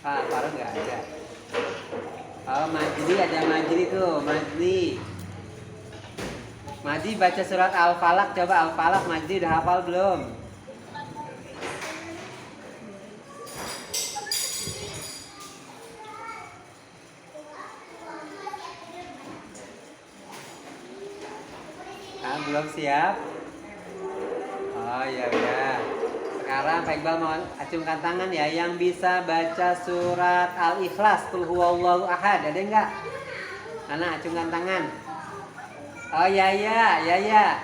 Al-Falah nggak ada. Oh, Majdi ada Majdi tuh, Majdi. Majdi baca surat Al-Falaq, coba Al-Falaq Majdi udah hafal belum? Ah, belum siap? Oh ya udah. Sekarang Pak Iqbal mau acungkan tangan ya yang bisa baca surat Al-Ikhlas, Qul huwallahu ahad, ada enggak? Anak acungkan tangan. Oh ya ya, ya ya.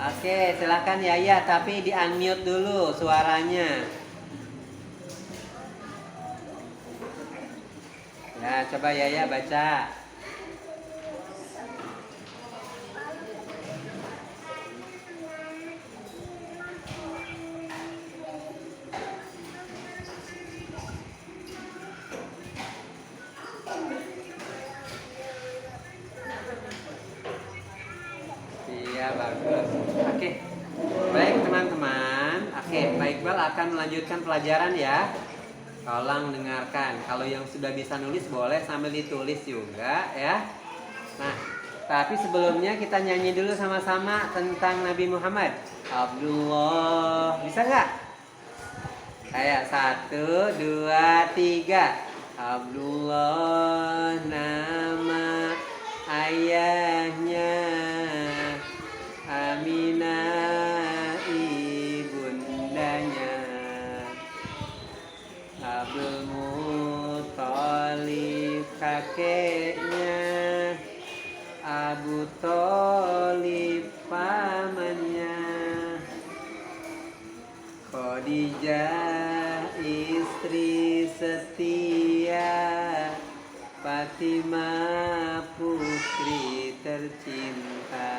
Oke, silakan ya ya, tapi di unmute dulu suaranya. Ya, coba ya ya baca. Iya, bagus. Oke. Baik teman-teman. Oke, Pak Iqbal akan melanjutkan pelajaran ya. Tolong dengarkan. Kalau yang sudah bisa nulis boleh sambil ditulis juga ya. Nah, tapi sebelumnya kita nyanyi dulu sama-sama tentang Nabi Muhammad. Abdullah, bisa nggak? Kayak 1, 2, 3. Abdullah nama ayahnya, Aminah ibundanya, Abdul Muthalib kakeknya, Abu Thalib pamannya, Khadijah istri setia, Fatimah putri tercinta,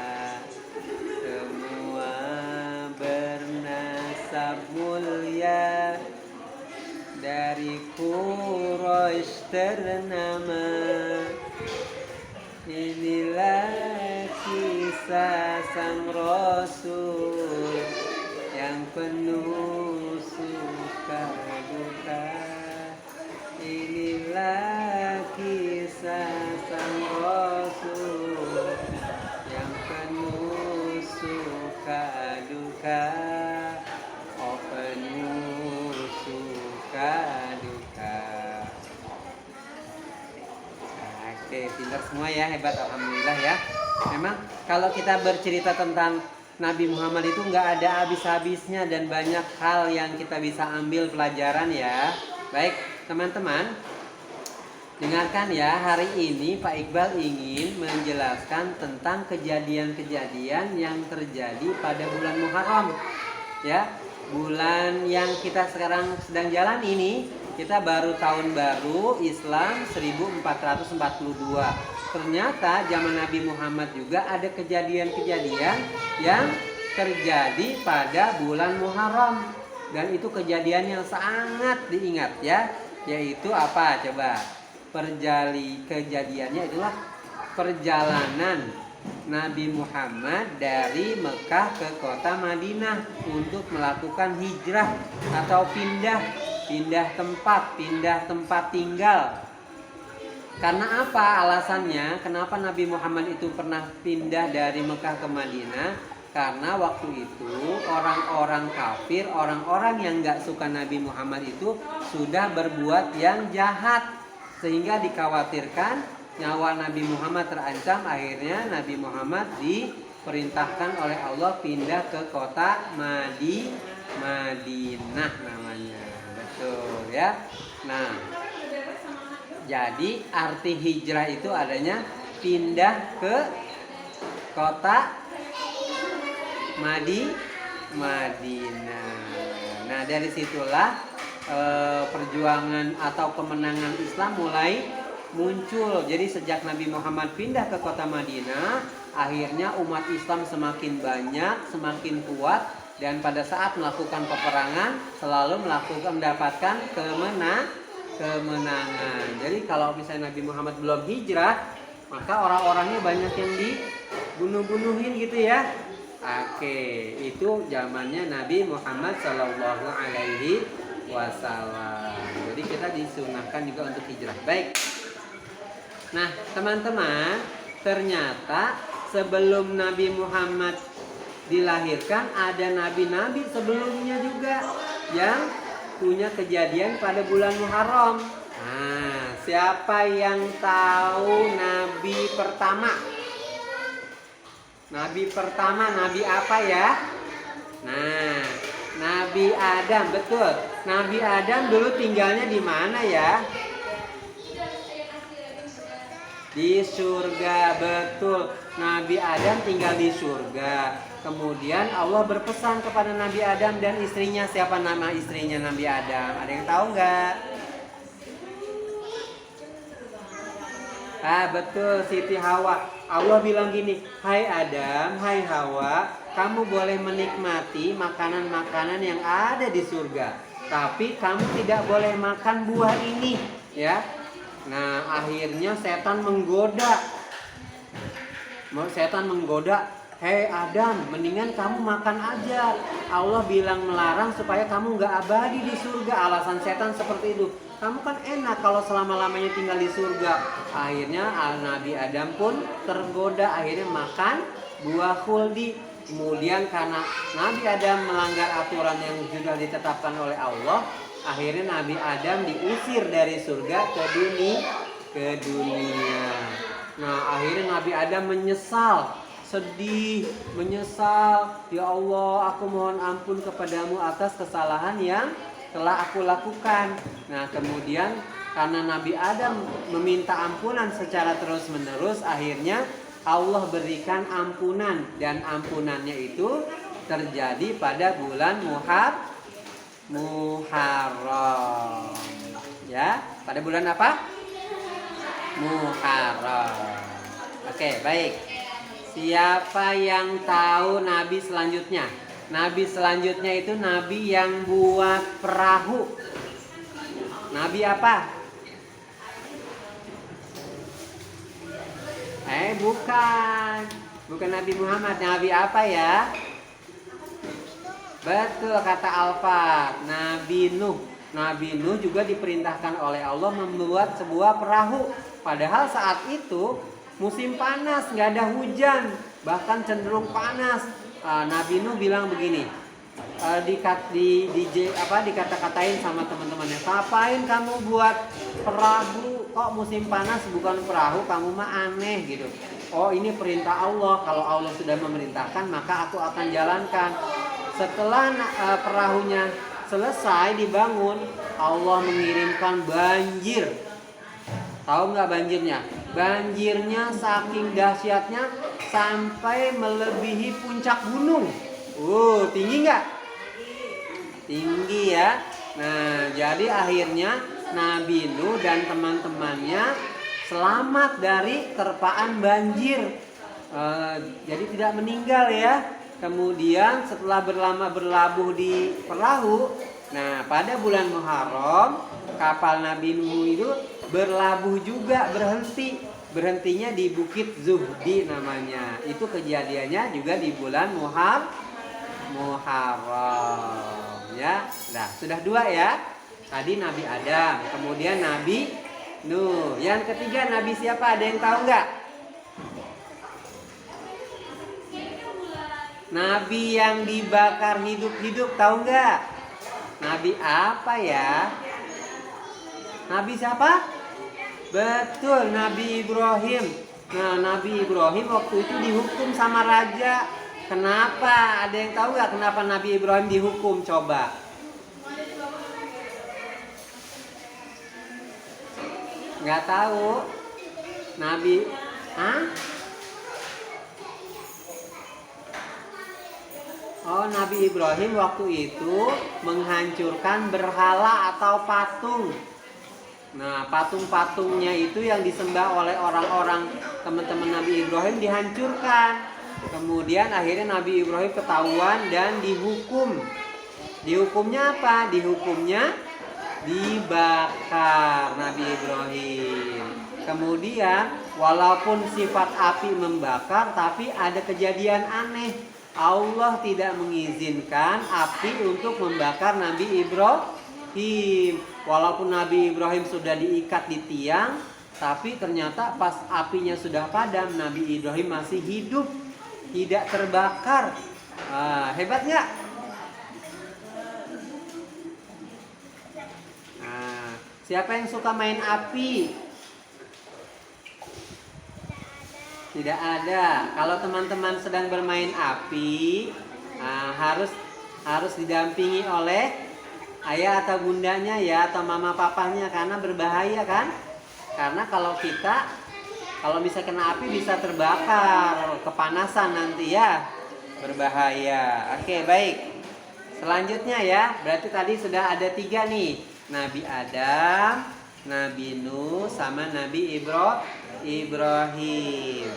semua bernasab mulia, dari Quraisy ternama. Inilah kisah sang Rasul yang penuh suka duka. Inilah kisah sang Rasul yang penuh suka duka. Oh, penuh suka duka. Oke, pintar semua ya, hebat, alhamdulillah ya. Memang kalau kita bercerita tentang Nabi Muhammad itu nggak ada habis-habisnya dan banyak hal yang kita bisa ambil pelajaran ya. Baik, teman-teman, dengarkan ya, hari ini Pak Iqbal ingin menjelaskan tentang kejadian-kejadian yang terjadi pada bulan Muharram. Ya, bulan yang kita sekarang sedang jalan ini, kita baru tahun baru Islam 1442. Ternyata zaman Nabi Muhammad juga ada kejadian-kejadian yang terjadi pada bulan Muharram. Dan itu kejadian yang sangat diingat ya. Yaitu apa coba? Kejadiannya itulah perjalanan Nabi Muhammad dari Mekah ke kota Madinah untuk melakukan hijrah atau pindah tempat tinggal. Karena apa alasannya? Kenapa Nabi Muhammad itu pernah pindah dari Mekah ke Madinah? Karena waktu itu orang-orang kafir, orang-orang yang gak suka Nabi Muhammad itu sudah berbuat yang jahat, sehingga dikhawatirkan nyawa Nabi Muhammad terancam. Akhirnya Nabi Muhammad diperintahkan oleh Allah pindah ke kota Madinah namanya. Betul ya. Nah, jadi arti hijrah itu adanya pindah ke kota Madinah. Nah, dari situlah perjuangan atau kemenangan Islam mulai muncul. Jadi sejak Nabi Muhammad pindah ke kota Madinah, akhirnya umat Islam semakin banyak, semakin kuat, dan pada saat melakukan peperangan selalu mendapatkan kemenangan. Jadi kalau misalnya Nabi Muhammad belum hijrah, maka orang-orangnya banyak yang dibunuh-bunuhin gitu ya. Oke, itu zamannya Nabi Muhammad Shallallahu Alaihi wasallam. Jadi kita disunahkan juga untuk hijrah. Baik. Nah, teman-teman, ternyata sebelum Nabi Muhammad dilahirkan ada nabi-nabi sebelumnya juga yang punya kejadian pada bulan Muharram. Nah, siapa yang tahu nabi pertama? Nabi pertama nabi apa ya? Nah, Nabi Adam, betul. Nabi Adam dulu tinggalnya di mana ya? Di surga, betul. Nabi Adam tinggal di surga. Kemudian Allah berpesan kepada Nabi Adam dan istrinya. Siapa nama istrinya Nabi Adam? Ada yang tahu nggak? Betul, Siti Hawa. Allah bilang gini, hai Adam, hai Hawa, kamu boleh menikmati makanan-makanan yang ada di surga, tapi kamu tidak boleh makan buah ini, ya. Nah, akhirnya setan menggoda. Hei Adam, mendingan kamu makan aja. Allah bilang melarang supaya kamu gak abadi di surga. Alasan setan seperti itu. Kamu kan enak kalau selama-lamanya tinggal di surga. Akhirnya Nabi Adam pun tergoda, akhirnya makan buah khuldi. Kemudian karena Nabi Adam melanggar aturan yang sudah ditetapkan oleh Allah, akhirnya Nabi Adam diusir dari surga ke dunia. Nah, akhirnya Nabi Adam menyesal, sedih, menyesal. Ya Allah, aku mohon ampun kepadamu atas kesalahan yang telah aku lakukan. Nah, kemudian karena Nabi Adam meminta ampunan secara terus-menerus, akhirnya Allah berikan ampunan, dan ampunannya itu terjadi pada bulan Muharram. Ya, pada bulan apa? Muharram. Oke, baik. Siapa yang tahu nabi selanjutnya? Nabi selanjutnya itu nabi yang buat perahu. Nabi apa? Bukan Nabi Muhammad. Nabi apa ya? Betul kata Alfa, Nabi Nuh. Nabi Nuh juga diperintahkan oleh Allah membuat sebuah perahu. Padahal saat itu musim panas, nggak ada hujan, bahkan cenderung panas. Nabi Nuh bilang begini, dikata-katain sama teman-temannya, ngapain kamu buat perahu, kok musim panas bukan perahu, kamu mah aneh gitu. Oh, ini perintah Allah, kalau Allah sudah memerintahkan maka aku akan jalankan. Setelah perahunya selesai dibangun, Allah mengirimkan banjir. Tahu nggak banjirnya? Banjirnya saking dahsyatnya sampai melebihi puncak gunung. Tinggi nggak? Tinggi ya. Nah, jadi akhirnya Nabi Nuh dan teman-temannya selamat dari terpaan banjir. Jadi tidak meninggal ya. Kemudian setelah berlama berlabuh di perahu, nah pada bulan Muharram kapal Nabi Nuh itu berlabuh juga, berhentinya di Bukit Zuhdi namanya. Itu kejadiannya juga di bulan Muharram ya. Nah, sudah 2 ya. Tadi Nabi Adam, kemudian Nabi Nuh. Yang ketiga Nabi siapa? Ada yang tahu nggak? Nabi yang dibakar hidup-hidup, tahu nggak? Nabi apa ya? Nabi siapa? Betul, Nabi Ibrahim. Nah, Nabi Ibrahim waktu itu dihukum sama raja. Kenapa? Ada yang tahu nggak kenapa Nabi Ibrahim dihukum? Coba. Nggak tahu? Nabi? Nabi Ibrahim waktu itu menghancurkan berhala atau patung. Nah, patung-patungnya itu yang disembah oleh orang-orang teman-teman Nabi Ibrahim dihancurkan. Kemudian akhirnya Nabi Ibrahim ketahuan dan dihukum. Dihukumnya apa? Dihukumnya dibakar Nabi Ibrahim. Kemudian walaupun sifat api membakar, tapi ada kejadian aneh. Allah tidak mengizinkan api untuk membakar Nabi Ibrahim. Walaupun Nabi Ibrahim sudah diikat di tiang, tapi ternyata pas apinya sudah padam, Nabi Ibrahim masih hidup, tidak terbakar. Hebat nggak? Siapa yang suka main api? Tidak ada. Kalau teman-teman sedang bermain api, harus didampingi oleh ayah atau bundanya ya, atau mama papahnya, karena berbahaya kan? Karena kalau bisa kena api bisa terbakar, kepanasan nanti ya, berbahaya. Oke, baik. Selanjutnya ya, berarti tadi sudah ada 3 nih, Nabi Adam, Nabi Nuh, sama Nabi Ibrahim.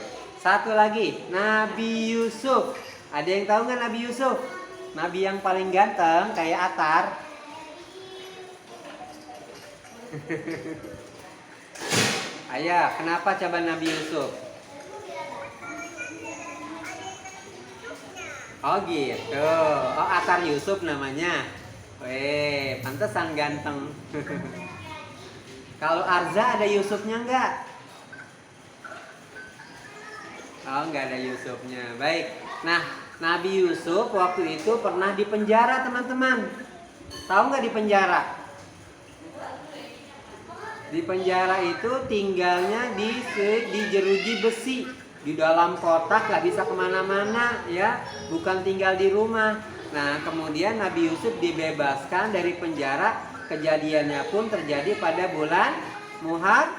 Satu lagi, Nabi Yusuf. Ada yang tahu nggak Nabi Yusuf? Nabi yang paling ganteng, kayak Atar. Ayah, kenapa coba Nabi Yusuf? Oh gitu. Oh, Atar Yusuf namanya. Weh, pantesan ganteng. Kalau Arza ada Yusufnya nggak? Oh, nggak ada Yusufnya. Baik. Nah, Nabi Yusuf waktu itu pernah di penjara, teman-teman. Tahu nggak di penjara? Di penjara itu tinggalnya di jeruji besi, di dalam kotak, nggak bisa kemana-mana ya, bukan tinggal di rumah. Nah, kemudian Nabi Yusuf dibebaskan dari penjara. Kejadiannya pun terjadi pada bulan Muharram,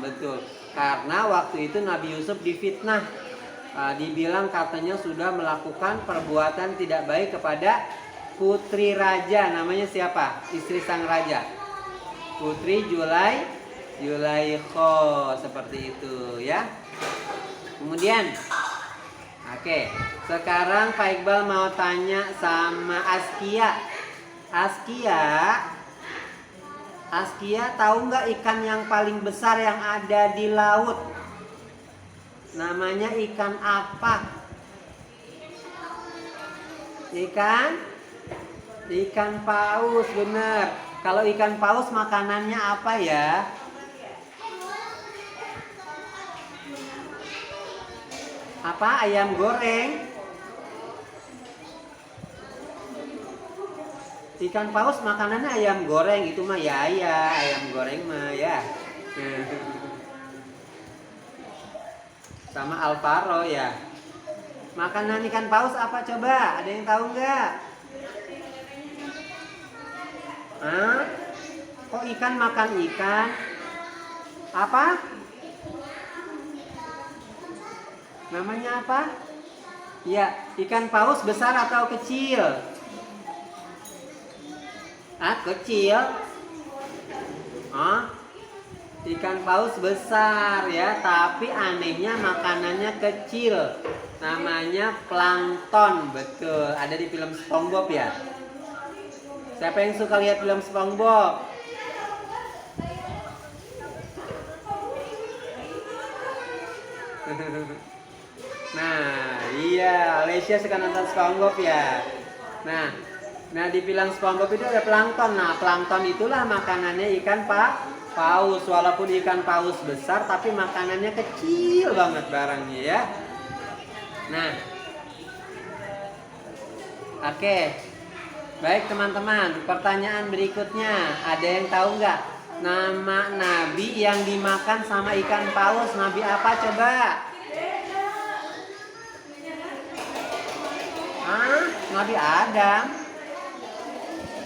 betul. Karena waktu itu Nabi Yusuf difitnah, dibilang katanya sudah melakukan perbuatan tidak baik kepada putri raja. Namanya siapa? Istri sang raja, Putri Zulaikha, seperti itu ya. Kemudian, oke, sekarang Pak Iqbal mau tanya sama Askia. Askia tahu nggak ikan yang paling besar yang ada di laut? Namanya ikan apa? Ikan paus, bener. Kalau ikan paus makanannya apa ya? Apa? Ayam goreng? Ikan paus makanannya ayam goreng, itu mah ya, ayam goreng mah ya. Sama Alvaro ya. Makanan ikan paus apa coba? Ada yang tahu nggak? Kok ikan makan ikan? Apa? Namanya apa? Ya, ikan paus besar atau kecil? Kecil. Ikan paus besar ya, tapi anehnya makanannya kecil. Namanya plankton, betul. Ada di film SpongeBob ya. Siapa yang suka lihat film SpongeBob? Nah, iya, Alessia suka nonton SpongeBob ya. Nah, di film SpongeBob itu ada plankton. Nah, plankton itulah makanannya ikan paus. Walaupun ikan paus besar, tapi makanannya kecil banget barangnya ya. Nah, oke. Baik teman-teman, pertanyaan berikutnya. Ada yang tahu nggak? Nama nabi yang dimakan sama ikan paus, nabi apa coba? Nabi Adam.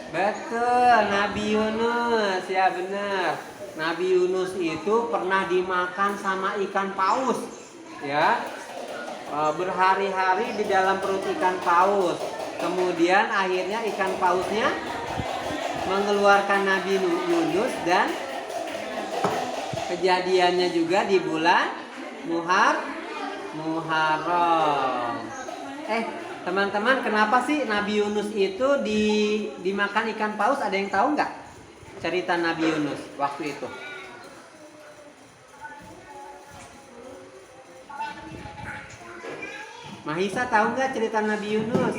Betul, Nabi Yunus, ya benar. Nabi Yunus itu pernah dimakan sama ikan paus, ya. Berhari-hari di dalam perut ikan paus. Kemudian akhirnya ikan pausnya mengeluarkan Nabi Yunus, dan kejadiannya juga di bulan Muharram. Teman-teman, kenapa sih Nabi Yunus itu dimakan ikan paus? Ada yang tahu nggak cerita Nabi Yunus waktu itu? Mahisa tahu nggak cerita Nabi Yunus?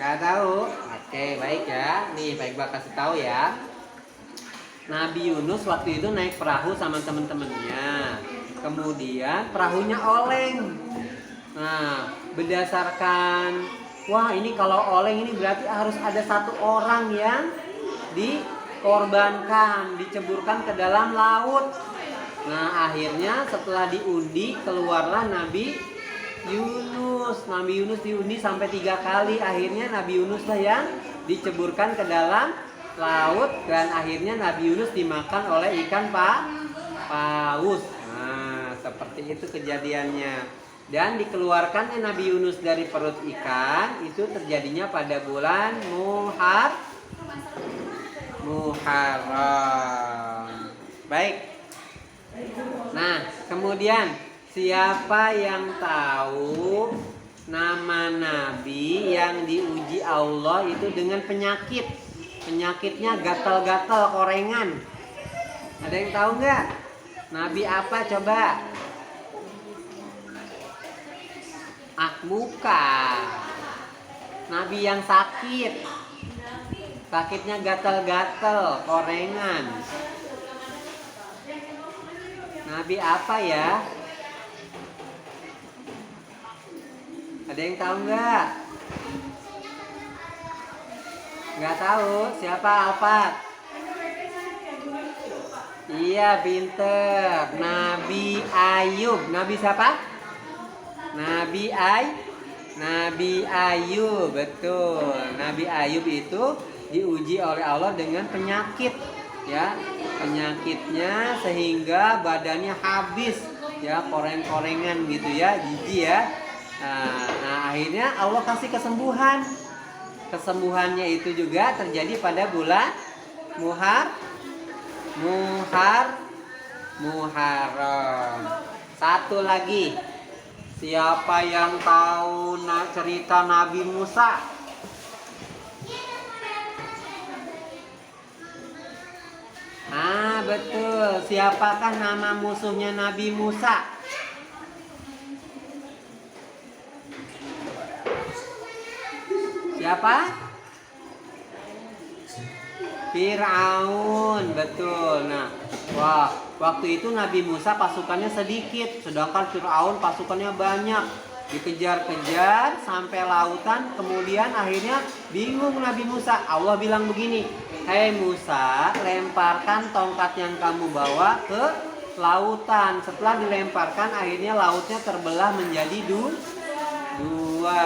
Nggak tahu? Oke, baik ya. Nih, Pak Iqbal kasih tahu ya. Nabi Yunus waktu itu naik perahu sama teman-temannya. Kemudian perahunya oleng. Nah, berdasarkan wah ini kalau oleng ini berarti harus ada satu orang yang dikorbankan, diceburkan ke dalam laut. Nah, akhirnya setelah diundi keluarlah Nabi Yunus. Nabi Yunus diundi sampai 3 kali. Akhirnya Nabi Yunus lah yang diceburkan ke dalam laut dan akhirnya Nabi Yunus dimakan oleh ikan paus. Nah, seperti itu kejadiannya. Dan dikeluarkannya Nabi Yunus dari perut ikan itu terjadinya pada bulan Muharram. Baik. Nah, kemudian siapa yang tahu nama nabi yang diuji Allah itu dengan penyakit? Penyakitnya gatal-gatal korengan. Ada yang tahu nggak? Nabi apa coba? Bukan. Nabi yang sakit. Sakitnya gatal-gatal korengan. Nabi apa ya? Ada yang tahu nggak? Nggak tahu. Siapa Alfat? Iya, pinter. Nabi Ayub. Nabi siapa? Nabi Ayub. Betul. Nabi Ayub itu diuji oleh Allah dengan penyakit, ya. Penyakitnya sehingga badannya habis, ya, koreng-korengan gitu ya, jijik ya. Nah, akhirnya Allah kasih kesembuhan. Kesembuhannya itu juga terjadi pada bulan Muharram. Satu lagi. Siapa yang tahu cerita Nabi Musa? Betul. Siapakah nama musuhnya Nabi Musa? Siapa? Fir'aun, betul. Nah, waktu itu Nabi Musa pasukannya sedikit, sedangkan Fir'aun pasukannya banyak. Dikejar-kejar sampai lautan, kemudian akhirnya bingung Nabi Musa. Allah bilang begini, "Hei Musa, lemparkan tongkat yang kamu bawa ke lautan." Setelah dilemparkan, akhirnya lautnya terbelah menjadi dua.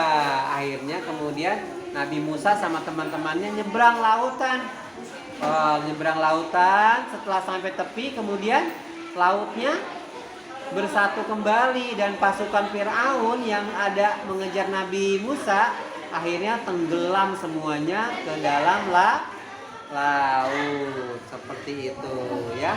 Akhirnya kemudian Nabi Musa sama teman-temannya nyebrang lautan. Setelah sampai tepi, kemudian lautnya bersatu kembali dan pasukan Fir'aun yang ada mengejar Nabi Musa akhirnya tenggelam semuanya ke dalam laut. Seperti itu ya.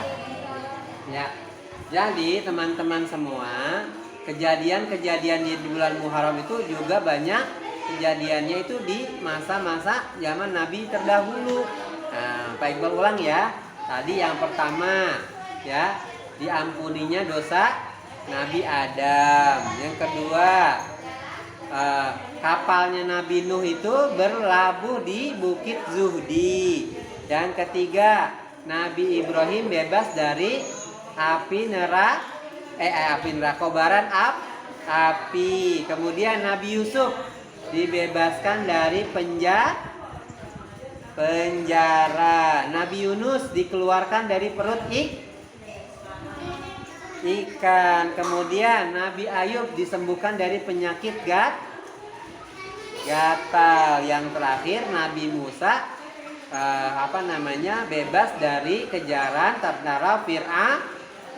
Jadi teman-teman semua, kejadian-kejadian di bulan Muharram itu juga banyak kejadiannya itu di masa-masa zaman Nabi terdahulu. Nah, Pak Iqbal ulang ya. Tadi yang pertama ya, diampuninya dosa Nabi Adam. Yang kedua, kapalnya Nabi Nuh itu berlabuh di Bukit Zuhdi. Dan ketiga, Nabi Ibrahim bebas dari api neraka, kobaran api. Kemudian Nabi Yusuf dibebaskan dari penjara. Nabi Yunus dikeluarkan dari perut ikan. Kemudian Nabi Ayub disembuhkan dari penyakit gatal. Yang terakhir Nabi Musa bebas dari kejaran tentara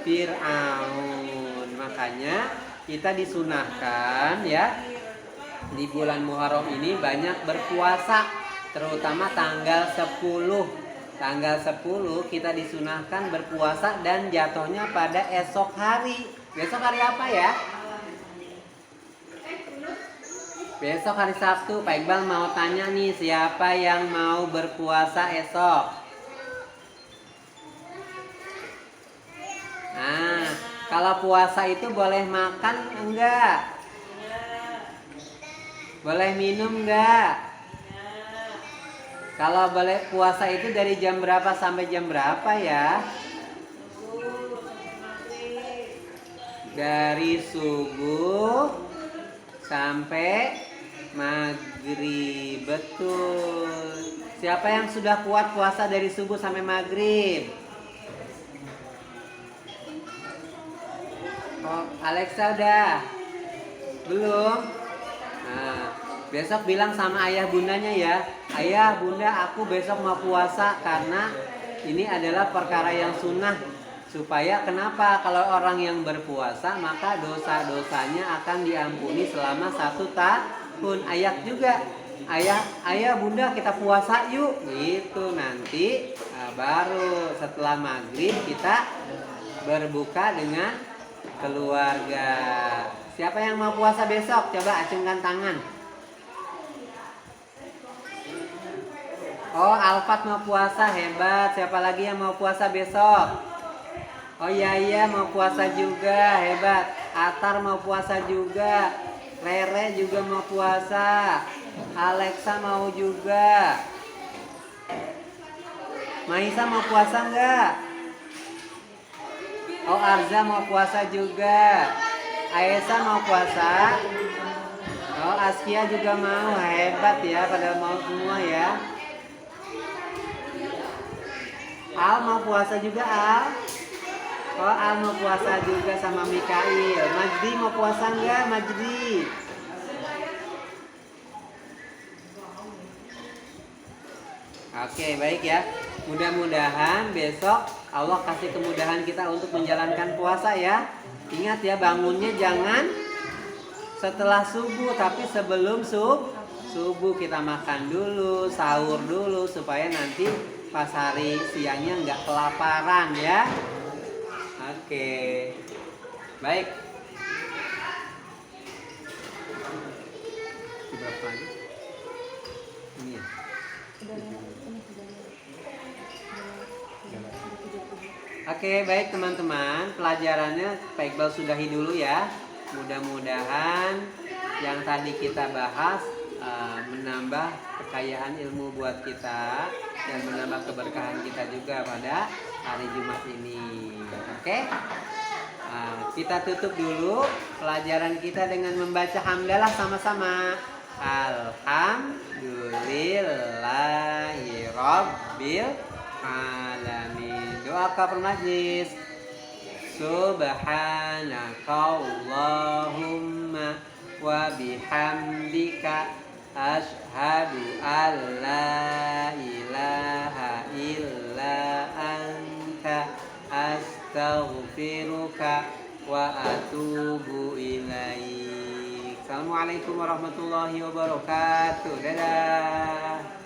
Fir'aun. Makanya kita disunahkan ya di bulan Muharram ini banyak berpuasa, terutama tanggal 10. Tanggal 10 kita disunahkan berpuasa dan jatuhnya pada esok hari. Besok hari apa ya? Besok hari Sabtu. Pak Iqbal mau tanya nih, siapa yang mau berpuasa esok? Nah, kalau puasa itu boleh makan enggak? Boleh minum enggak? Kalau boleh puasa itu dari jam berapa sampai jam berapa ya? Dari subuh sampai maghrib. Betul. Siapa yang sudah kuat puasa dari subuh sampai maghrib? Oh, Alexa udah? Belum? Nah, besok bilang sama ayah bundanya ya, ayah bunda aku besok mau puasa karena ini adalah perkara yang sunnah. Supaya kenapa? Kalau orang yang berpuasa maka dosa-dosanya akan diampuni selama 1 tahun. Ayat juga, ayah bunda kita puasa yuk gitu. Nanti baru setelah maghrib kita berbuka dengan keluarga. Siapa yang mau puasa besok? Coba acungkan tangan. Oh, Alfat mau puasa, hebat. Siapa lagi yang mau puasa besok? Oh iya mau puasa juga, hebat. Atar mau puasa juga. Rere juga mau puasa. Alexa mau juga. Maisa mau puasa enggak? Oh, Arza mau puasa juga. Aisyah mau puasa. Oh, Askia juga mau. Hebat ya, pada mau semua ya. Al mau puasa juga, Al. Oh, Al mau puasa juga sama Mikail. Majdi mau puasa enggak, Majdi? Oke, baik ya. Mudah-mudahan besok Allah kasih kemudahan kita untuk menjalankan puasa ya. Ingat ya, bangunnya jangan setelah subuh, tapi sebelum subuh kita makan dulu, sahur dulu supaya nanti pas hari siangnya nggak kelaparan ya. Oke, baik. Berapa lagi? Ini ya. Oke, baik teman-teman, pelajarannya Pak Iqbal sudahi dulu ya. Mudah-mudahan yang tadi kita bahas menambah kekayaan ilmu buat kita dan menambah keberkahan kita juga pada hari Jumat ini. Oke, kita tutup dulu pelajaran kita dengan membaca hamdalah sama-sama. Alhamdulillahirabbil alamin. Doa kafir majlis. Subhanakallahumma wa bihamdika asyhadu an la ilaha illa anta astaghfiruka wa atubu ilaik. Assalamualaikum warahmatullahi wabarakatuh. Dadah.